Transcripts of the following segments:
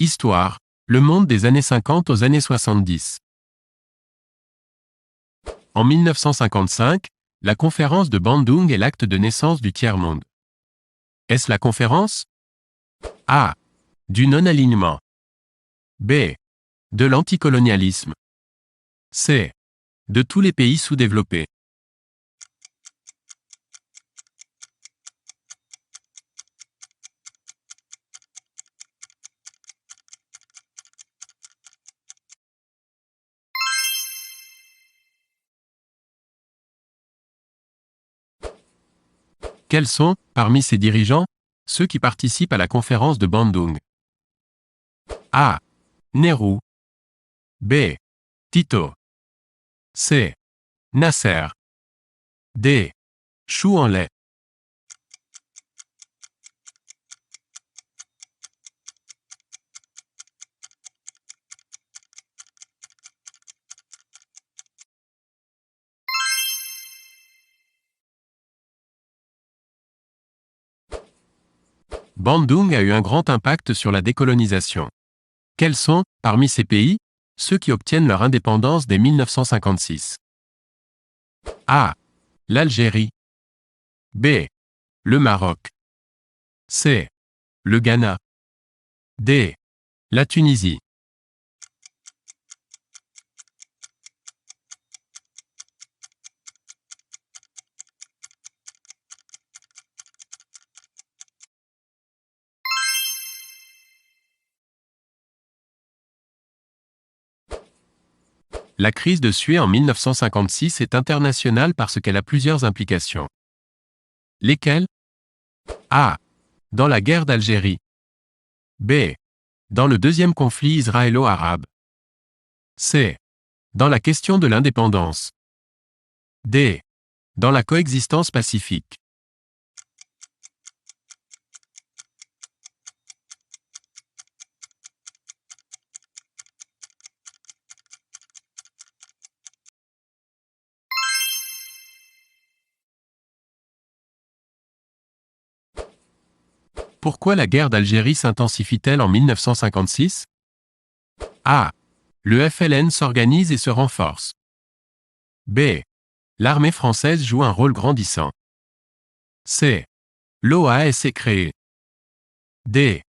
Histoire, le monde des années 50 aux années 70. En 1955, la conférence de Bandung est l'acte de naissance du tiers-monde. Est-ce la conférence? A. Du non-alignement. B. De l'anticolonialisme. C. De tous les pays sous-développés. Quels sont, parmi ces dirigeants, ceux qui participent à la conférence de Bandung? A. Nehru. B. Tito. C. Nasser. D. Chou en lait. Bandung a eu un grand impact sur la décolonisation. Quels sont, parmi ces pays, ceux qui obtiennent leur indépendance dès 1956? A. L'Algérie. B. Le Maroc. C. Le Ghana. D. La Tunisie. La crise de Suez en 1956 est internationale parce qu'elle a plusieurs implications. Lesquelles? A. Dans la guerre d'Algérie. B. Dans le deuxième conflit israélo-arabe. C. Dans la question de l'indépendance. D. Dans la coexistence pacifique. Pourquoi la guerre d'Algérie s'intensifie-t-elle en 1956? A. Le FLN s'organise et se renforce. B. L'armée française joue un rôle grandissant. C. L'OAS est créée. D.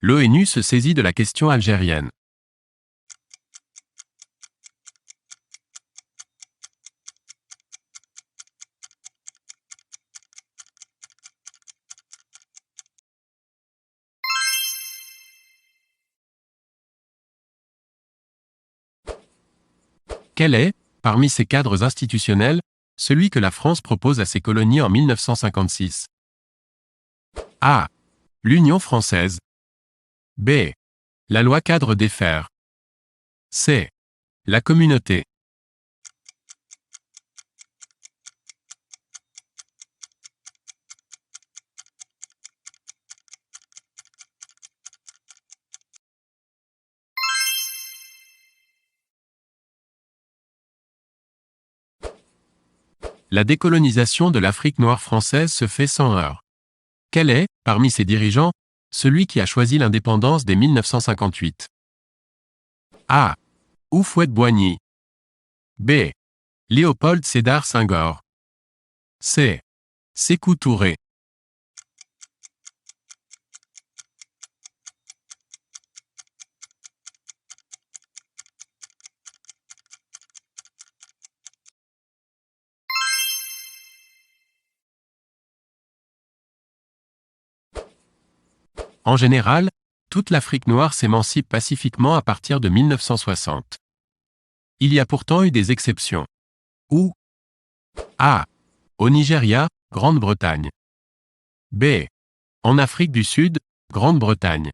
L'ONU se saisit de la question algérienne. Quel est, parmi ces cadres institutionnels, celui que la France propose à ses colonies en 1956? A. L'Union française. B. La loi cadre des fers. C. La communauté. La décolonisation de l'Afrique noire française se fait sans heurts. Quel est, parmi ses dirigeants, celui qui a choisi l'indépendance dès 1958? A. Houphouët-Boigny. B. Léopold Sédar Senghor. C. Sékou Touré. En général, toute l'Afrique noire s'émancipe pacifiquement à partir de 1960. Il y a pourtant eu des exceptions. Où? A. Au Nigeria, Grande-Bretagne. B. En Afrique du Sud, Grande-Bretagne.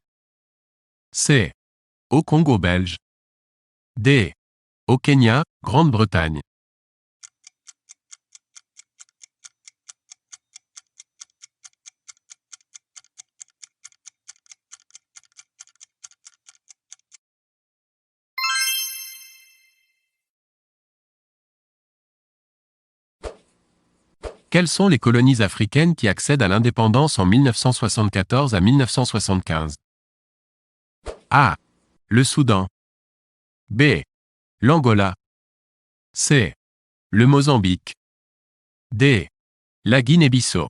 C. Au Congo belge. D. Au Kenya, Grande-Bretagne. Quelles sont les colonies africaines qui accèdent à l'indépendance en 1974 à 1975? A. Le Soudan. B. L'Angola. C. Le Mozambique. D. La Guinée-Bissau.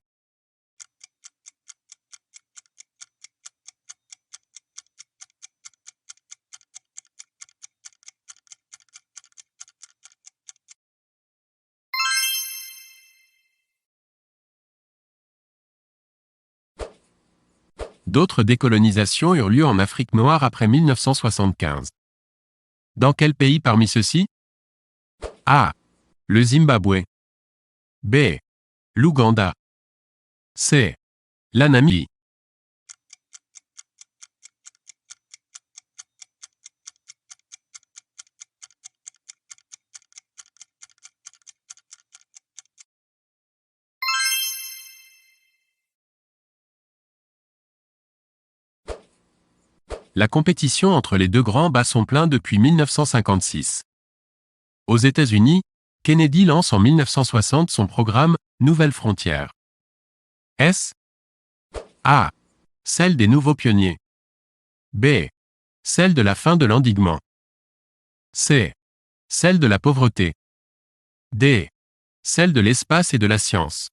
D'autres décolonisations eurent lieu en Afrique noire après 1975. Dans quel pays parmi ceux-ci? A. Le Zimbabwe. B. L'Ouganda. C. La Namibie. La compétition entre les deux grands bat son plein depuis 1956. Aux États-Unis, Kennedy lance en 1960 son programme « Nouvelles frontières ». S. A. Celle des nouveaux pionniers. B. Celle de la fin de l'endiguement. C. Celle de la pauvreté. D. Celle de l'espace et de la science.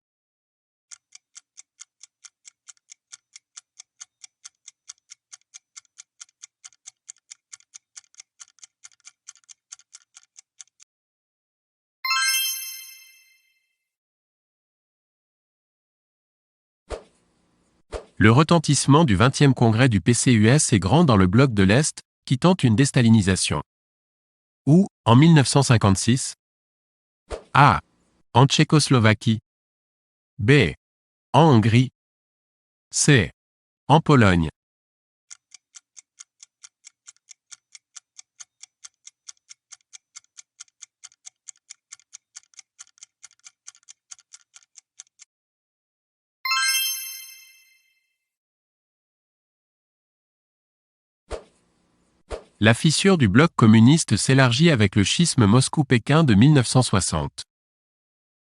Le retentissement du 20e congrès du PCUS est grand dans le bloc de l'Est, qui tente une déstalinisation. Où, en 1956? A. En Tchécoslovaquie. B. En Hongrie. C. En Pologne. La fissure du bloc communiste s'élargit avec le schisme Moscou-Pékin de 1960.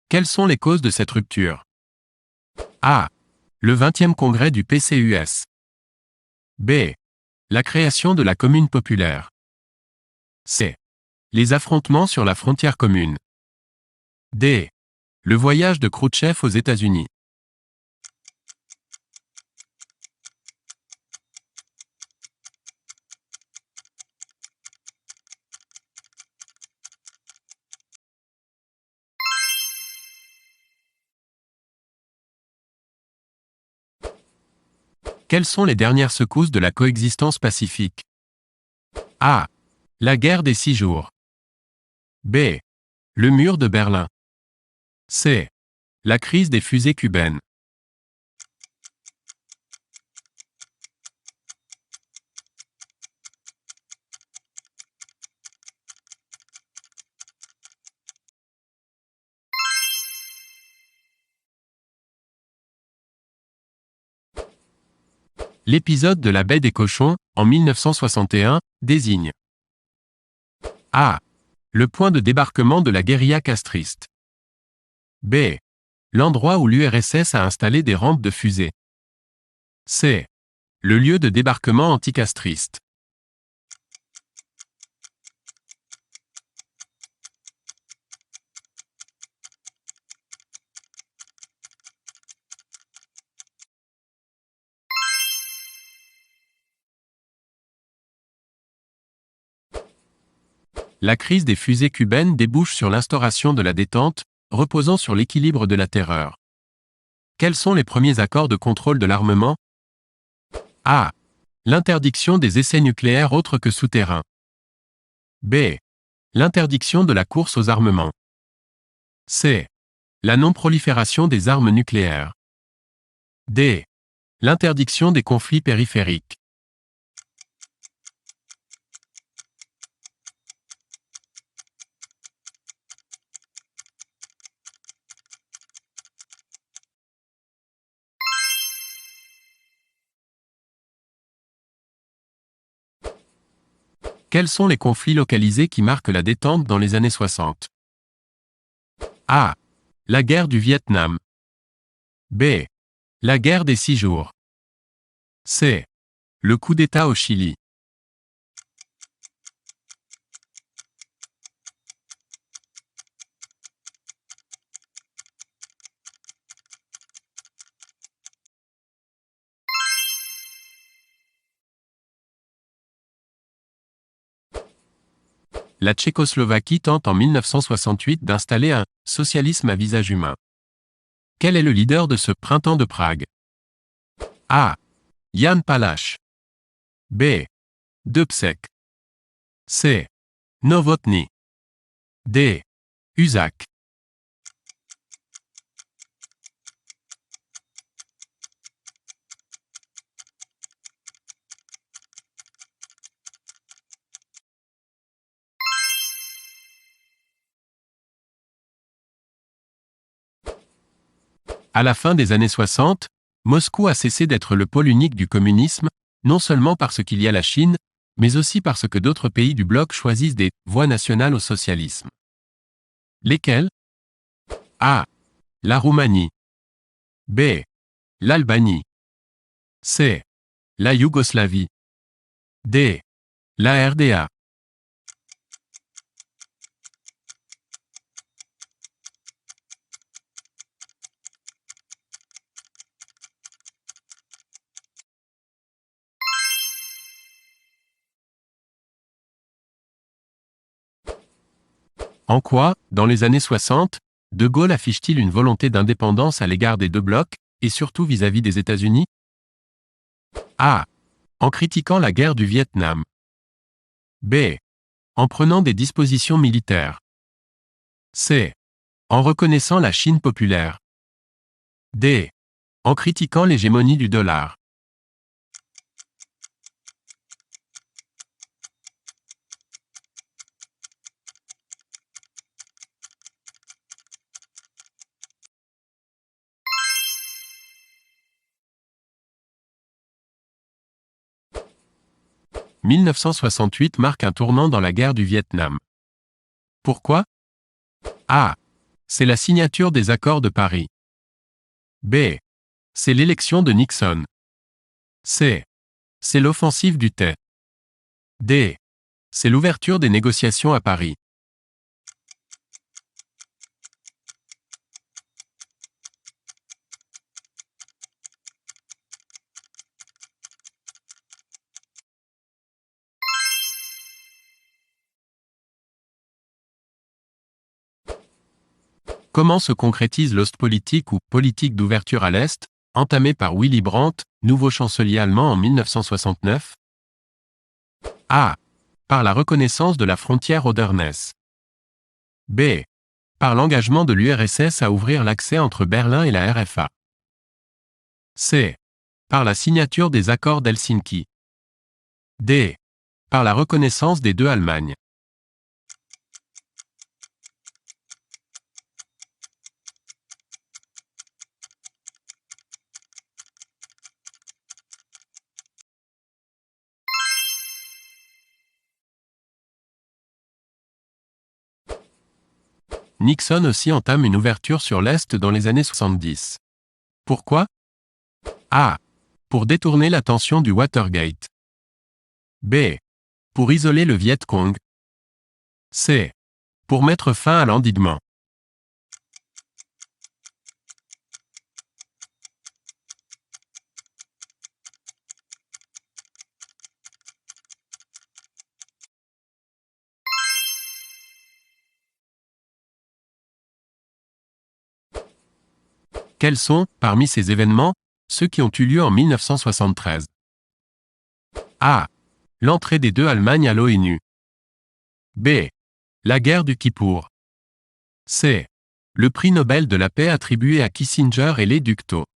Quelles sont les causes de cette rupture? A. Le 20e congrès du PCUS. B. La création de la Commune populaire. C. Les affrontements sur la frontière commune. D. Le voyage de Khrouchtchev aux États-Unis. Quelles sont les dernières secousses de la coexistence pacifique? A. La guerre des 6 jours. B. Le mur de Berlin. C. La crise des fusées cubaines. L'épisode de la baie des cochons, en 1961, désigne A. Le point de débarquement de la guérilla castriste. B. L'endroit où l'URSS a installé des rampes de fusées. C. Le lieu de débarquement anticastriste. La crise des fusées cubaines débouche sur l'instauration de la détente, reposant sur l'équilibre de la terreur. Quels sont les premiers accords de contrôle de l'armement? A. L'interdiction des essais nucléaires autres que souterrains. B. L'interdiction de la course aux armements. C. La non-prolifération des armes nucléaires. D. L'interdiction des conflits périphériques. Quels sont les conflits localisés qui marquent la détente dans les années 60? A. La guerre du Vietnam. B. La guerre des 6 jours. C. Le coup d'État au Chili. La Tchécoslovaquie tente en 1968 d'installer un « socialisme à visage humain ». Quel est le leader de ce printemps de Prague? A. Jan Palach. B. Dubček. C. Novotný. D. Husak. À la fin des années 60, Moscou a cessé d'être le pôle unique du communisme, non seulement parce qu'il y a la Chine, mais aussi parce que d'autres pays du bloc choisissent des « voies nationales au socialisme ». Lesquelles? A. La Roumanie. B. L'Albanie. C. La Yougoslavie. D. La RDA. En quoi, dans les années 60, De Gaulle affiche-t-il une volonté d'indépendance à l'égard des deux blocs, et surtout vis-à-vis des États-Unis? A. En critiquant la guerre du Vietnam. B. En prenant des dispositions militaires. C. En reconnaissant la Chine populaire. D. En critiquant l'hégémonie du dollar. « 1968 marque un tournant dans la guerre du Vietnam. » Pourquoi? A. C'est la signature des accords de Paris. B. C'est l'élection de Nixon. C. C'est l'offensive du Tay. D. C'est l'ouverture des négociations à Paris. Comment se concrétise l'Ostpolitik ou politique d'ouverture à l'Est, entamée par Willy Brandt, nouveau chancelier allemand en 1969? A. Par la reconnaissance de la frontière Oder-Neisse. B. Par l'engagement de l'URSS à ouvrir l'accès entre Berlin et la RFA. C. Par la signature des accords d'Helsinki. D. Par la reconnaissance des deux Allemagnes. Nixon aussi entame une ouverture sur l'Est dans les années 70. Pourquoi? A. Pour détourner l'attention du Watergate. B. Pour isoler le Viet Cong. C. Pour mettre fin à l'endiguement. Quels sont, parmi ces événements, ceux qui ont eu lieu en 1973? A. L'entrée des deux Allemagnes à l'ONU. B. La guerre du Kippour. C. Le prix Nobel de la paix attribué à Kissinger et les Ductaux.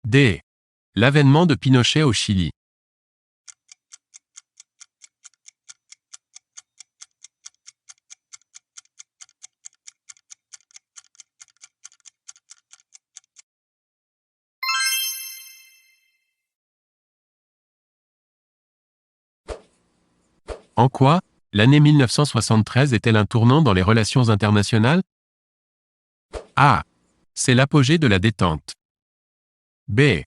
D. L'avènement de Pinochet au Chili. En quoi, l'année 1973 est-elle un tournant dans les relations internationales? A. C'est l'apogée de la détente. B.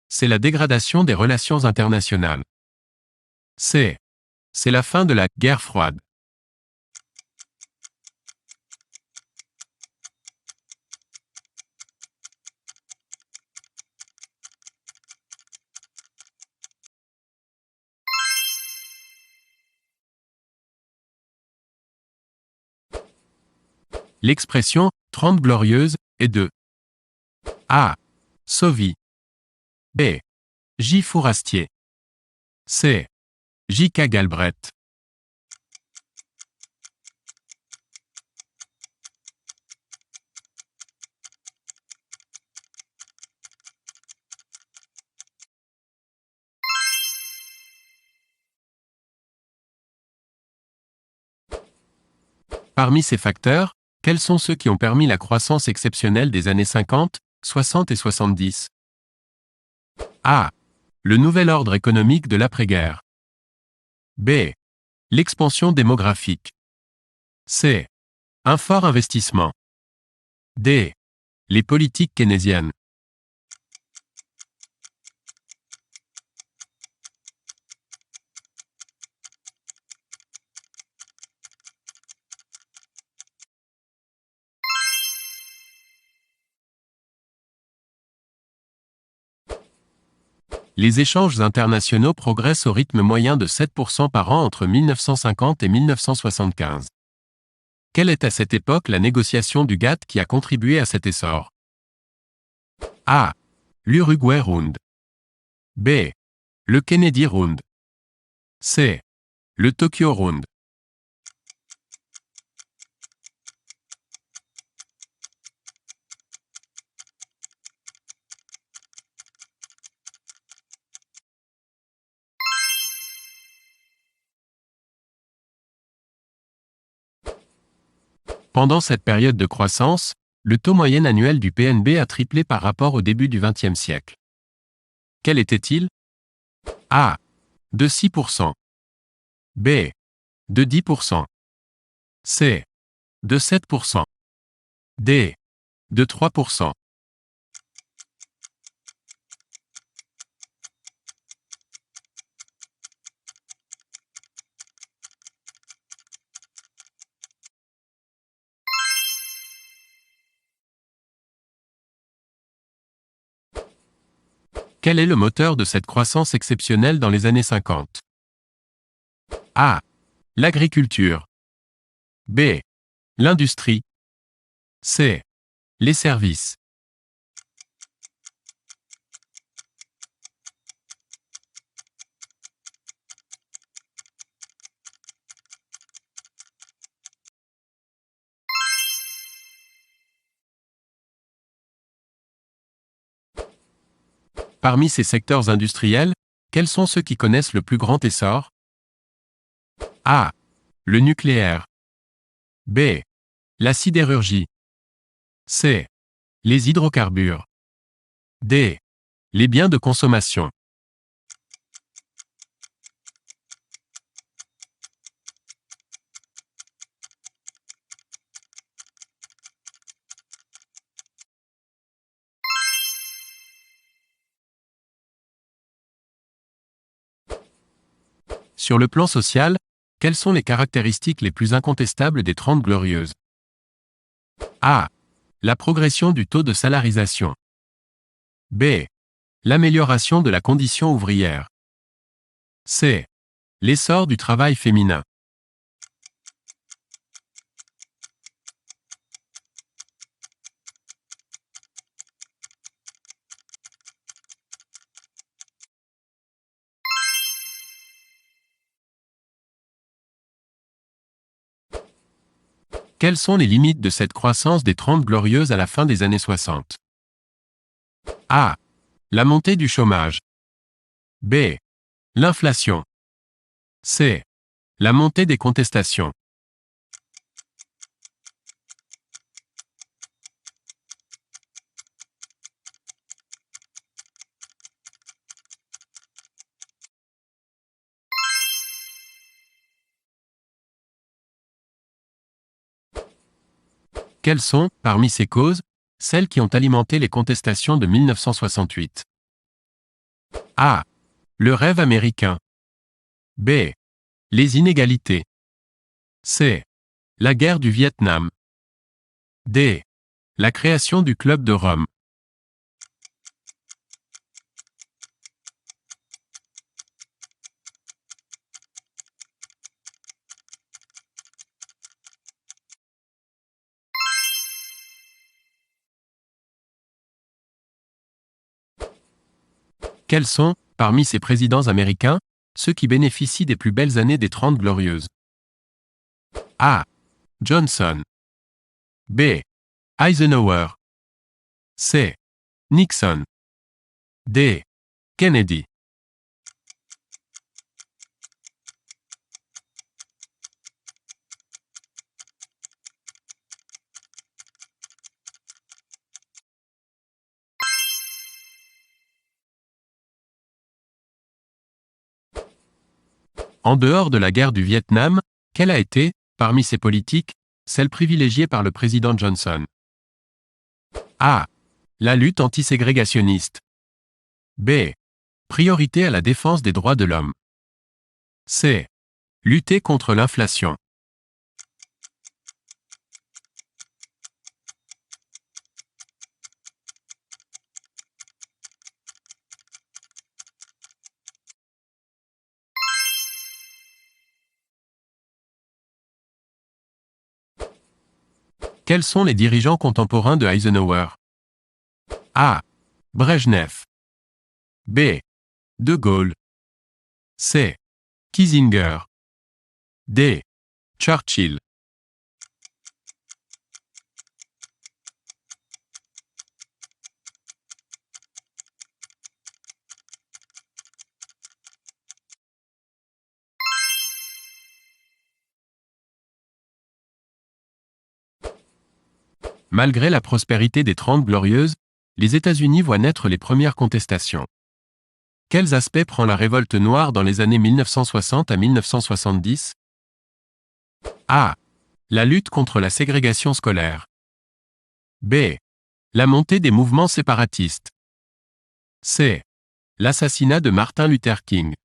C'est la dégradation des relations internationales. C. C'est la fin de la guerre froide. L'expression « 30 glorieuses » est de A. Sauvy. B. J. Fourastier. C. J.K. Galbraith. Parmi ces facteurs, quels sont ceux qui ont permis la croissance exceptionnelle des années 50, 60 et 70? A. Le nouvel ordre économique de l'après-guerre. B. L'expansion démographique. C. Un fort investissement. D. Les politiques keynésiennes. Les échanges internationaux progressent au rythme moyen de 7% par an entre 1950 et 1975. Quelle est à cette époque la négociation du GATT qui a contribué à cet essor? A. L'Uruguay Round. B. Le Kennedy Round. C. Le Tokyo Round. Pendant cette période de croissance, le taux moyen annuel du PNB a triplé par rapport au début du XXe siècle. Quel était-il? A. De 6%. B. De 10%. C. De 7%. D. De 3%. Quel est le moteur de cette croissance exceptionnelle dans les années 50? A. L'agriculture. B. L'industrie. C. Les services. Parmi ces secteurs industriels, quels sont ceux qui connaissent le plus grand essor? A. Le nucléaire. B. La sidérurgie. C. Les hydrocarbures. D. Les biens de consommation. Sur le plan social, quelles sont les caractéristiques les plus incontestables des 30 glorieuses? A. La progression du taux de salarisation. B. L'amélioration de la condition ouvrière. C. L'essor du travail féminin. Quelles sont les limites de cette croissance des 30 glorieuses à la fin des années 60? A. La montée du chômage. B. L'inflation. C. La montée des contestations. Quelles sont, parmi ces causes, celles qui ont alimenté les contestations de 1968? A. Le rêve américain. B. Les inégalités. C. La guerre du Vietnam. D. La création du Club de Rome. Quels sont, parmi ces présidents américains, ceux qui bénéficient des plus belles années des 30 glorieuses? A. Johnson. B. Eisenhower. C. Nixon. D. Kennedy. En dehors de la guerre du Vietnam, quelle a été, parmi ces politiques, celle privilégiée par le président Johnson? A. La lutte antiségrégationniste. B. Priorité à la défense des droits de l'homme. C. Lutter contre l'inflation. Quels sont les dirigeants contemporains de Eisenhower? A. Brejnev. B. De Gaulle. C. Kissinger. D. Churchill. Malgré la prospérité des 30 glorieuses, les États-Unis voient naître les premières contestations. Quels aspects prend la révolte noire dans les années 1960 à 1970? A. La lutte contre la ségrégation scolaire. B. La montée des mouvements séparatistes. C. L'assassinat de Martin Luther King.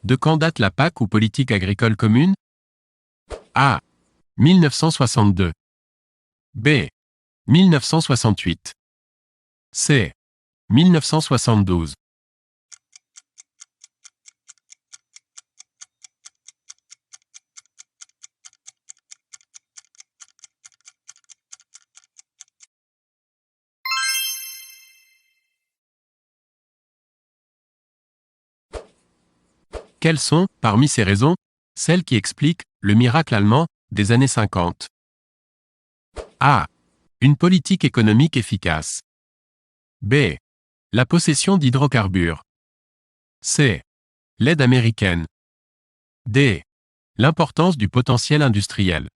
De quand date la PAC ou politique agricole commune? A. 1962. B. 1968. C. 1972. Quelles sont, parmi ces raisons, celles qui expliquent le miracle allemand des années 50? A. Une politique économique efficace. B. La possession d'hydrocarbures. C. L'aide américaine. D. L'importance du potentiel industriel.